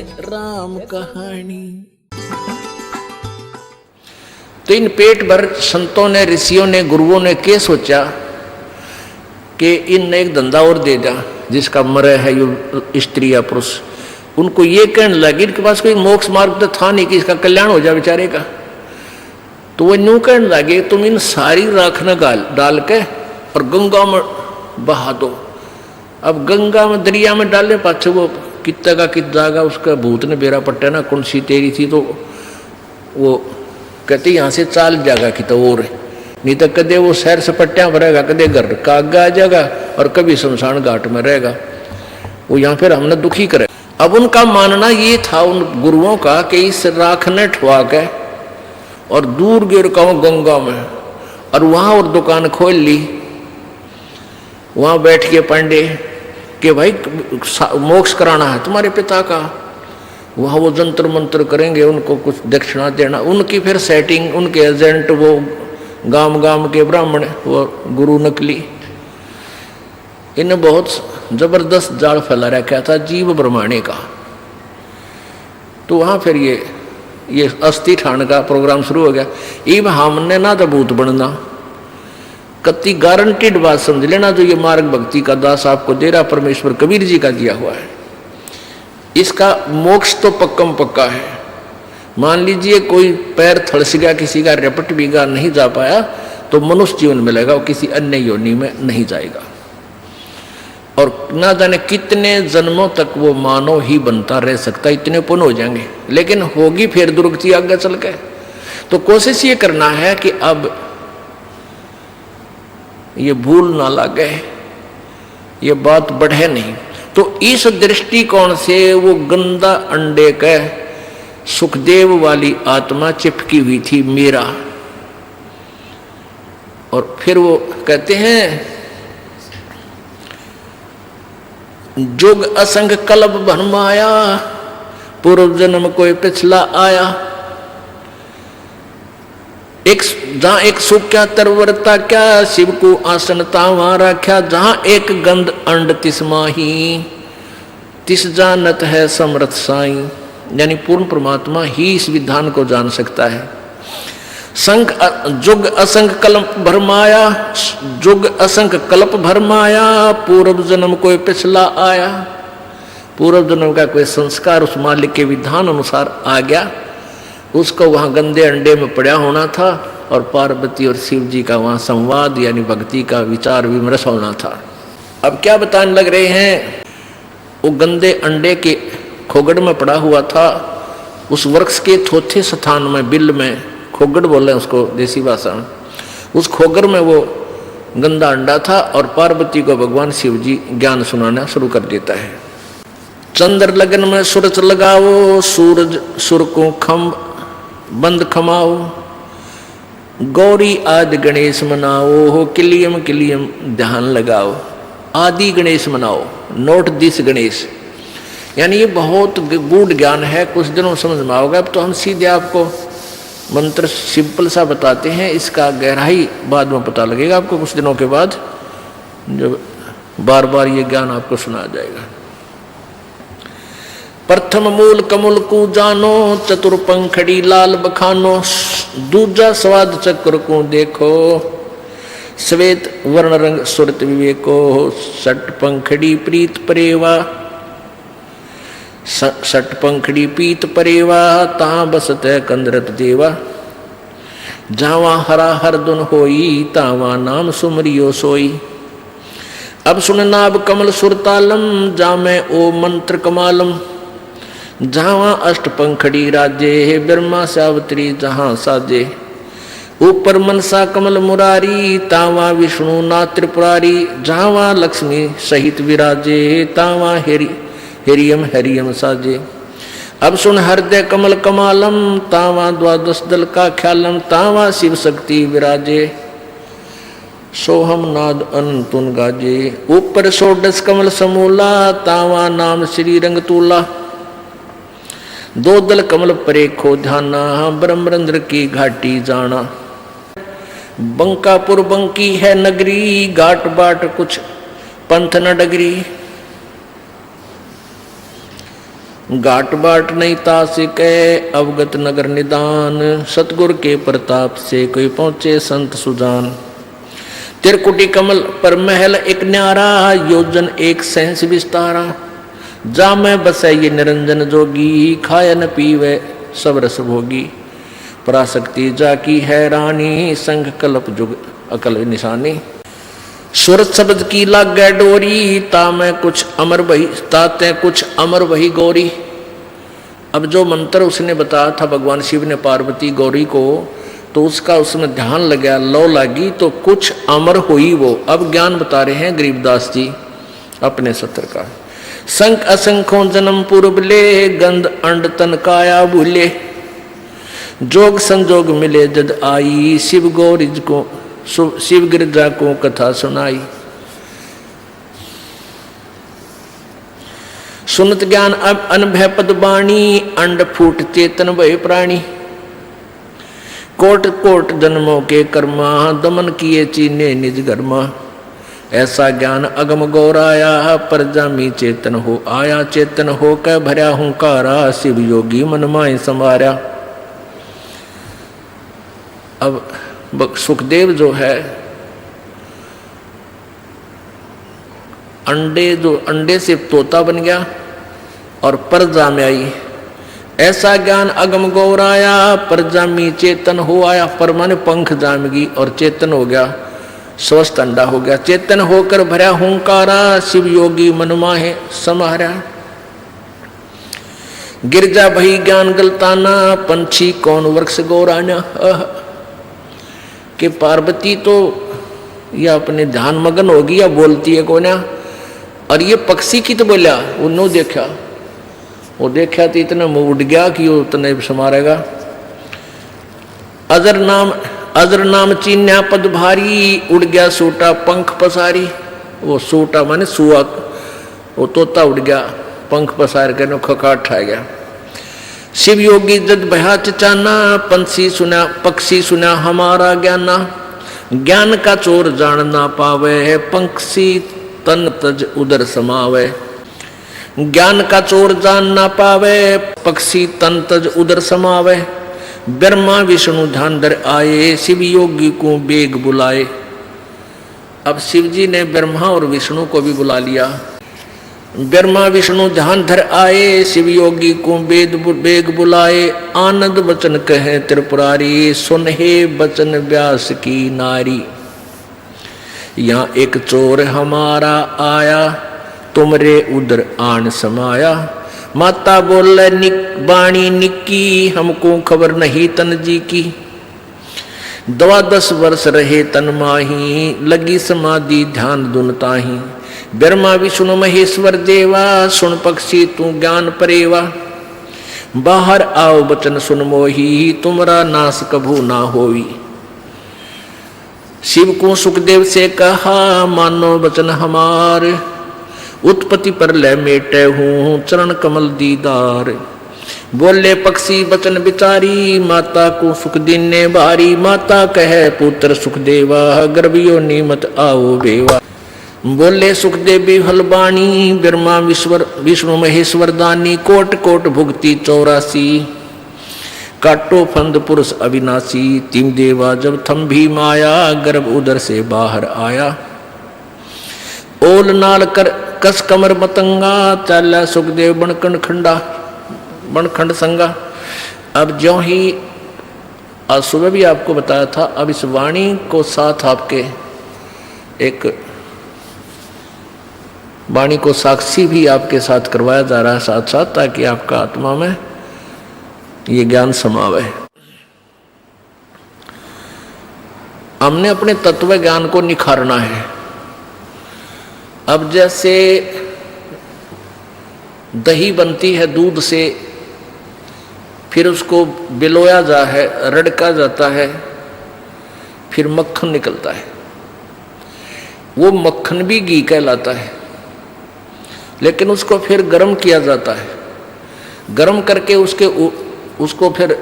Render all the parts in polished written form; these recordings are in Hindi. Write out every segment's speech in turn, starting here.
राम कहानी। तो इन पेट भर संतों ने, ऋषियों ने, गुरुओं ने क्या सोचा कि इन एक धंधा और दे दा जिसका मरे है यो स्त्री या पुरुष। उनको ये कहने लगे, इनके पास कोई मोक्ष मार्ग तो था नहीं कि इसका कल्याण हो जाए बेचारे का। तो वो न्यू कहने लगे, तुम इन सारी राख न डाल के और गंगा में बहा दो। अब गंगा में, दरिया में डालने पाछे वो कितना का कित जाएगा, उसका भूत ने बेरा पट्टा ना कौन सी तेरी थी, तो वो कहते यहाँ से चाल जाएगा कि तो और नहीं तो कदे वो शहर से पट्टियाँ भरेगा, कदे घर का आगा आ जाएगा और कभी शमशान घाट में रहेगा। वो यहाँ फिर हमने दुखी करे। अब उनका मानना ये था उन गुरुओं का कि इस राख ने ठुआ के और दूर गिर का गंगा में, और वहाँ और दुकान खोल ली। वहाँ बैठ के पंडे कि भाई मोक्ष कराना है तुम्हारे पिता का, वहाँ वो जंतर मंत्र करेंगे, उनको कुछ दक्षिणा देना। उनकी फिर सेटिंग, उनके एजेंट वो गांव गांव के ब्राह्मण, वो गुरु नकली, इन्हें बहुत जबरदस्त जाल फैला रखा था जीव ब्रह्मांड का। तो वहाँ फिर ये अस्थि ठाण का प्रोग्राम शुरू हो गया। इब हमने ना तो भूत बनना, कति गारंटीड बात समझ लेना, जो ये मार्ग भक्ति का दास आपको दे रहा परमेश्वर कबीर जी का दिया हुआ है, इसका मोक्ष तो पक्कम पक्का है। मान लीजिए कोई पैर थड़स गया, किसी का रेपट बीघा नहीं जा पाया, तो मनुष्य जीवन मिलेगा, वो किसी अन्य योनि में नहीं जाएगा। और ना जाने कितने जन्मों तक वो मानव ही बनता रह सकता, इतने पुण्य हो जाएंगे। लेकिन होगी फिर दुर्गति आगे चल के। तो कोशिश ये करना है कि अब ये भूल ना लगे, ये बात बढ़े नहीं। तो इस दृष्टिकोण से वो गंदा अंडे के सुखदेव वाली आत्मा चिपकी हुई थी मीरा। और फिर वो कहते हैं, जुग असंग कल्प भरमाया, पूर्व जन्म कोई पिछला आया। जहां एक सुख क्या तरवरता क्या, शिव को आसन तावा रख्या। जहां एक गंध अंड तिस माही, तिस जानत है समर्थ साई। यानी पूर्ण परमात्मा ही इस विधान को जान सकता है। जुग असंग कल्प भरमाया, जुग असंग कल्प भरमाया, पूर्व जन्म कोई पिछला आया। पूर्व जन्म का कोई संस्कार उस मालिक के विधान अनुसार आ गया, उसको वहां गंदे अंडे में पड़ा होना था, और पार्वती और शिव जी का वहां संवाद यानी भक्ति का विचार विमर्श होना था। अब क्या बताने लग रहे हैं, वो गंदे अंडे के खोगड़ में पड़ा हुआ था, उस वृक्ष के चौथे स्थान में, बिल में, खोगड़ बोले उसको देसी भाषा में, उस खोगर में वो गंदा अंडा था। और पार्वती को भगवान शिव जी ज्ञान सुनाना शुरू कर देता है। चंद्र लगन में सूरज लगाओ, सूरज सुर को खम बंद खमाओ। गौरी आदि गणेश मनाओ, हो किलियम किलियम ध्यान लगाओ। आदि गणेश मनाओ, नोट दिस गणेश। यानी ये बहुत गूढ़ ज्ञान है, कुछ दिनों समझ में आओगे। अब तो हम सीधे आपको मंत्र सिंपल सा बताते हैं, इसका गहराई बाद में पता लगेगा आपको कुछ दिनों के बाद, जब बार बार ये ज्ञान आपको सुना जाएगा। प्रथम मूल कमल को जानो, चतुर पंखड़ी लाल बखानो। दूजा स्वाद चक्र को देखो, श्वेत वर्ण रंग सुरत विवेको। सट पंखड़ी प्रीत परेवा, सट पंखड़ी पीत परेवा। ता बसत कंदरत देवा, जावा हरा हर दुन होई। तावा नाम सुमरियो सोई। अब सुन नाभ कमल सुरतालम, जामे ओ मंत्र कमालम। जहां अष्ट पंखड़ी राजे, ब्रह्मा सावित्री जहां साजे। ऊपर मनसा कमल मुरारी, तावा विष्णु ना त्रिपुरारी। जहां लक्ष्मी सहित विराजे, तावा हिरियम हरियम साजे। अब सुन हृदय कमल कमालम, तावा द्वादश दल का ख्यालम। तावा शिव शक्ति विराजे, सोहम नाद अनंतुन गाजे। ऊपर षोडश कमल समूला, तावा नाम श्री रंग तूला। दो दल कमल परे खो ध्याना, ब्रह्मरंद्र की घाटी जाना। बंकापुर बंकी है नगरी, घाट बाट कुछ पंथ न डगरी। घाट बाट नहीं तासिके अवगत नगर निदान, सतगुर के प्रताप से कोई पहुंचे संत सुजान। त्रिकुटी कमल पर महल एक न्यारा, योजन एक सहस विस्तारा। जा में बसे ये निरंजन जोगी, खाए न पीवे सब रस भोगी। पराशक्ति जा की है रानी, संग कल्प जुग अकल निशानी। सूरत शब्द की लागे डोरी, तामे कुछ अमर वही ताते कुछ अमर वही गौरी। अब जो मंत्र उसने बताया था भगवान शिव ने पार्वती गौरी को, तो उसका उसमें ध्यान लगा, लो लगी तो कुछ अमर हुई वो। अब ज्ञान बता रहे हैं गरीबदास जी अपने सत्र का। संख असंखों जन्म पूर्व ले, गंध अंड तन काया भूले। जोग संजोग मिले जद आई, शिव गौरिज को शिव गिरजा को कथा सुनाई। सुनत ज्ञान अब अनभय पद बाणी, अंड फूट चेतन भय प्राणी। कोट कोट जन्मों के कर्मा, दमन किए चीने निज गर्मा। ऐसा ज्ञान अगम गौराया, परजामी चेतन हो आया। चेतन हो कै भर्या हुंकारा, शिव योगी मन माय संवारा। अब सुखदेव जो है अंडे से तोता बन गया और परजा में आई। ऐसा ज्ञान अगम गौराया, परजामी चेतन हो आया। पर माने पंख जामगी और चेतन हो गया, स्वस्थ अंडा हो गया। चेतन होकर भरा हुंकारा, शिव योगी मन माहे समारा। गिरजा भई ज्ञान गलताना, पंछी कौन वृक्ष गौराना। कि पार्वती तो या अपने ध्यान मगन होगी या बोलती है कोना, और ये पक्षी की तो बोलिया उन्होंने देखा, वो देखा तो इतना मुंह उड़ गया कि वो उतने समारेगा। अजर नाम चीन्या पद भारी, उड़ गया सूटा पंख पसारी। वो सूटा माने सुआ, वो तोता उड़ गया पंख पसार कर खकाट ठा गया। शिव योगी जद भया चचाना, पंछी सुना पक्षी सुना हमारा ज्ञाना। ज्ञान का चोर जान ना पावे, पंक्षी तन तज उदर समावे। ज्ञान का चोर जान ना पावे, पक्षी तन तज उदर समावे। ब्रह्मा विष्णु ध्यान धर आए, शिव योगी को बेग बुलाए। अब शिव जी ने ब्रह्मा और विष्णु को भी बुला लिया। ब्रह्मा विष्णु ध्यान धर आए, शिव योगी को बेग बुलाए। आनंद बचन कहे त्रिपुरारी, सुन हे बचन व्यास की नारी। यहाँ एक चोर हमारा आया, तुमरे उदर आन समाया। माता बोले बाणी निक्की, हमको खबर नहीं तन जी की। 12 वर्ष रहे तन माही, लगी समाधि ध्यान दुनताही। ब्रह्मा विष्णु महेश्वर देवा, सुन पक्षी तू ज्ञान परेवा। बाहर आओ बचन सुन मोही, तुमरा नाश कभू ना होई। शिव को सुखदेव से कहा, मानो बचन हमार। उत्पत्ति पर ले मेटे हूँ, चरण कमल दीदार। बोले पक्षी बचन बिचारी, माता को सुख दीने भारी। माता कहे पुत्र सुखदेवा, गर्भियो नीमत आओ बेवा। बोले सुखदेवी हलबाणी, ब्रह्मा विष्णु महेश्वर दानी। कोट कोट भुगती 84, काटो फंद पुरुष अविनाशी। तिम देवा जब थम भी माया, गर्भ उदर से बाहर आया। ओल नाल कर कस कमर मतंगा, चाला सुखदेव बनखंड संगा। अब ज्यों ही आज सुबह भी आपको बताया था, अब इस वाणी को साथ आपके एक वाणी को साक्षी भी आपके साथ करवाया जा रहा है साथ साथ, ताकि आपका आत्मा में ये ज्ञान समावे। हमने अपने तत्व ज्ञान को निखारना है। अब जैसे दही बनती है दूध से, फिर उसको बिलोया जा है, रड़का जाता है, फिर मक्खन निकलता है। वो मक्खन भी घी कहलाता है, लेकिन उसको फिर गर्म किया जाता है। गर्म करके उसको फिर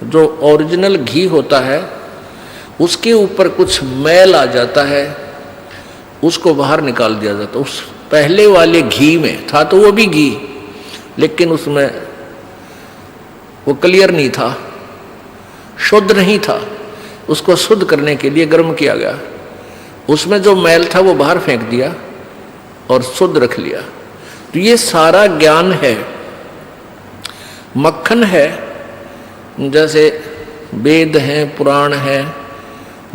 जो ओरिजिनल घी होता है उसके ऊपर कुछ मैल आ जाता है, उसको बाहर निकाल दिया जाता है। उस पहले वाले घी में था तो वो भी घी, लेकिन उसमें वो क्लियर नहीं था, शुद्ध नहीं था। उसको शुद्ध करने के लिए गर्म किया गया, उसमें जो मैल था वो बाहर फेंक दिया और शुद्ध रख लिया। तो ये सारा ज्ञान है, मक्खन है। जैसे वेद हैं, पुराण है,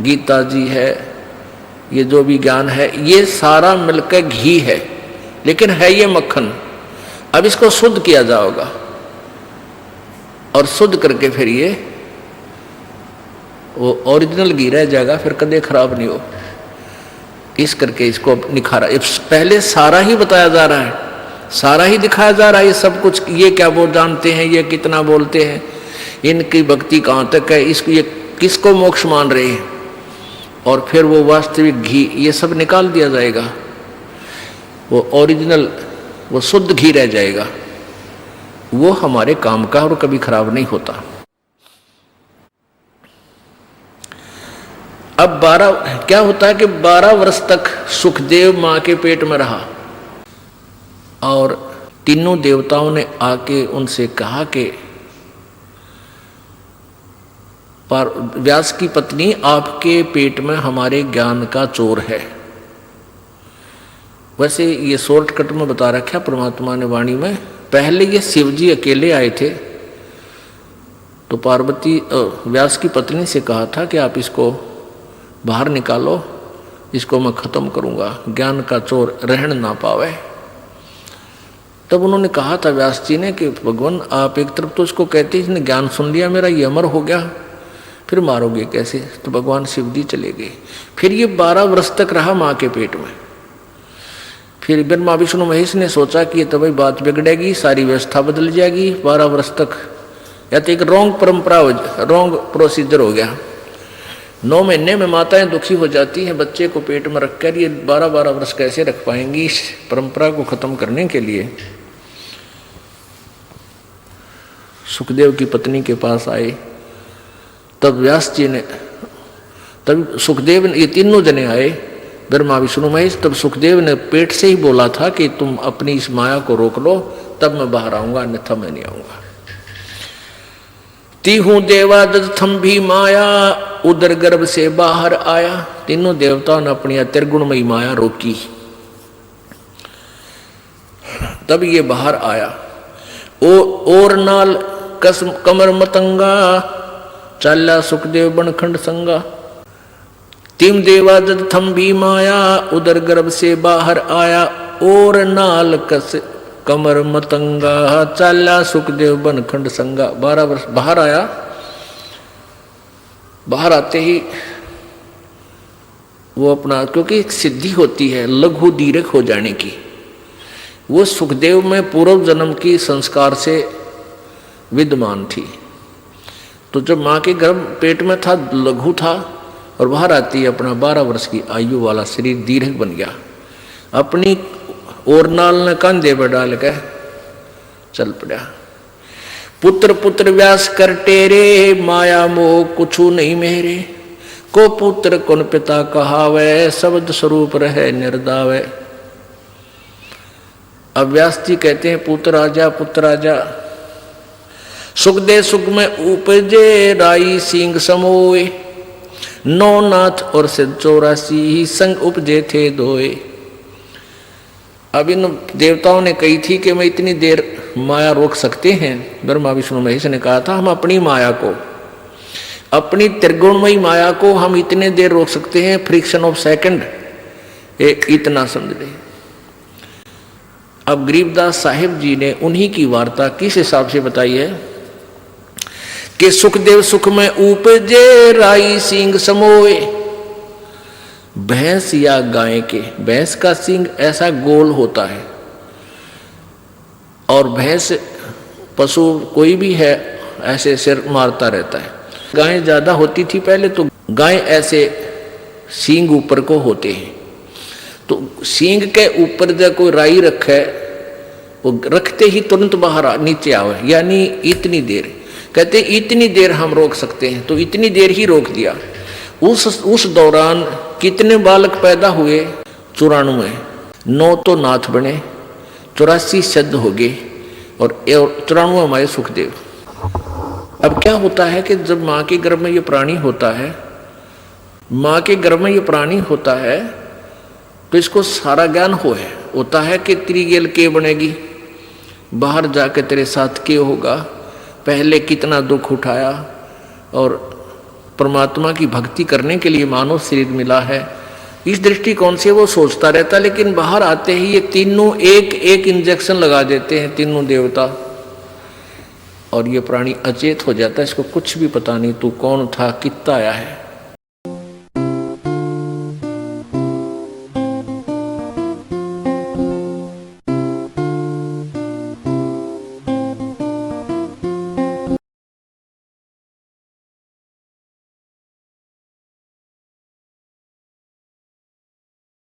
गीता जी है, ये जो भी ज्ञान है ये सारा मिलकर घी है, लेकिन है ये मक्खन। अब इसको शुद्ध किया जाएगा और शुद्ध करके फिर ये वो ओरिजिनल घी रह जाएगा, फिर कदे खराब नहीं हो। इस करके इसको निखारा, पहले सारा ही बताया जा रहा है, सारा ही दिखाया जा रहा है, ये सब कुछ। ये क्या वो जानते हैं, ये कितना बोलते हैं, इनकी भक्ति कहाँ तक है, इसको ये किसको मोक्ष मान रहे हैं, और फिर वो वास्तविक घी ये सब निकाल दिया जाएगा। वो ओरिजिनल, वो शुद्ध घी रह जाएगा। वो हमारे काम का और कभी खराब नहीं होता। अब 12 क्या होता है कि 12 वर्ष तक सुखदेव माँ के पेट में रहा और तीनों देवताओं ने आके उनसे कहा कि पर व्यास की पत्नी आपके पेट में हमारे ज्ञान का चोर है। वैसे ये शॉर्टकट में बता रखा परमात्मा ने वाणी में। पहले ये शिव जी अकेले आए थे तो पार्वती व्यास की पत्नी से कहा था कि आप इसको बाहर निकालो, इसको मैं खत्म करूंगा, ज्ञान का चोर रहन ना पावे। तब उन्होंने कहा था व्यास जी ने कि भगवान आप एक तरफ तो इसको कहते इसने ज्ञान सुन लिया मेरा, ये अमर हो गया, फिर मारोगे कैसे? तो भगवान शिव जी चले गए। फिर ये 12 वर्ष तक रहा माँ के पेट में। फिर ब्रह्मा विष्णु महेश ने सोचा कि ये तो भाई बात बिगड़ेगी, सारी व्यवस्था बदल जाएगी। 12 वर्ष तक या तो एक रॉन्ग परंपरा, रॉन्ग प्रोसीजर हो गया। 9 महीने में माताएं दुखी हो जाती हैं, बच्चे को पेट में रखकर ये 12-12 वर्ष कैसे रख पाएंगी? इस परंपरा को खत्म करने के लिए सुखदेव की पत्नी के पास आए। तब व्यास जी ने, तब सुखदेव ने, ये तीनों जने आए, ब्रह्मा विष्णु महेश। तब सुखदेव ने पेट से ही बोला था कि तुम अपनी इस माया को रोक लो, तब मैं बाहर आऊंगा, अन्यथा मैं नहीं आऊंगा। तीहू देवा दत्थम भी माया, उदर गर्भ से बाहर आया। तीनों देवताओं ने अपनी अतिर्गुणमयी माया रोकी, तब ये बाहर आया। और नाल कसम कमर मतंगा, चाल्या सुखदेव बनखंड संगा। तिम देवा दत्थम भी माया, उदर गर्भ से बाहर आया। और नाल कस कमर मतंगा, चाल्या सुखदेव बनखंड संगा। 12 वर्ष बाहर आया। बाहर आते ही वो अपना, क्योंकि एक सिद्धि होती है लघु दीर्घ हो जाने की, वो सुखदेव में पूर्व जन्म की संस्कार से विद्यमान थी। तो जब माँ के गर्भ पेट में था लघु था, और बाहर आती अपना 12 वर्ष की आयु वाला शरीर दीर्घ बन गया। अपनी ओरनाल ने कंधे पर डाल के चल पड़ा। पुत्र पुत्र व्यास कर टेरे, माया मोह कुछु नहीं मेरे। को पुत्र कौन पिता कहावे, शब्द स्वरूप रहे निर्दावे। अब व्यास जी कहते हैं पुत्र आजा, पुत्र आजा। सुख दे सुख में उपजे, राई सिंह समोए। 9 नाथ और सिद्ध 84 संग उपजे थे दोए। अब इन देवताओं ने कही थी कि मैं इतनी देर माया रोक सकते हैं। ब्रह्मा विष्णु महेश ने कहा था हम अपनी माया को, अपनी त्रिगुणमयी माया को हम इतने देर रोक सकते हैं, फ्रिक्शन ऑफ सेकंड, इतना समझ ले। अब गरीबदास साहिब जी ने उन्हीं की वार्ता किस हिसाब से बताई है कि सुखदेव सुख में उपजे, राई सिंह समोए। भैंस या गाय के, भैंस का सिंग ऐसा गोल होता है, और भैंस पशु कोई भी है ऐसे सिर मारता रहता है। गाय ज्यादा होती थी पहले, तो गाय ऐसे सींग ऊपर को होते हैं। तो सींग के ऊपर जब कोई राई रखे, वो रखते ही तुरंत बाहर नीचे आवे, यानी इतनी देर। कहते इतनी देर हम रोक सकते हैं, तो इतनी देर ही रोक दिया। उस दौरान कितने बालक पैदा हुए? 94। 9 तो नाथ बने, 84 सिद्ध हो गए, और 94वां माए सुखदेव। अब क्या होता है कि जब माँ के गर्भ में ये प्राणी होता है, माँ के गर्भ में ये प्राणी होता है, तो इसको सारा ज्ञान होता है कि तेरी गेल के बनेगी, बाहर जाके तेरे साथ क्या होगा, पहले कितना दुख उठाया और परमात्मा की भक्ति करने के लिए मानव शरीर मिला है, इस दृष्टिकोण से वो सोचता रहता। लेकिन बाहर आते ही ये तीनों एक एक इंजेक्शन लगा देते हैं, तीनों देवता, और ये प्राणी अचेत हो जाता है। इसको कुछ भी पता नहीं तू कौन था, कितना आया है।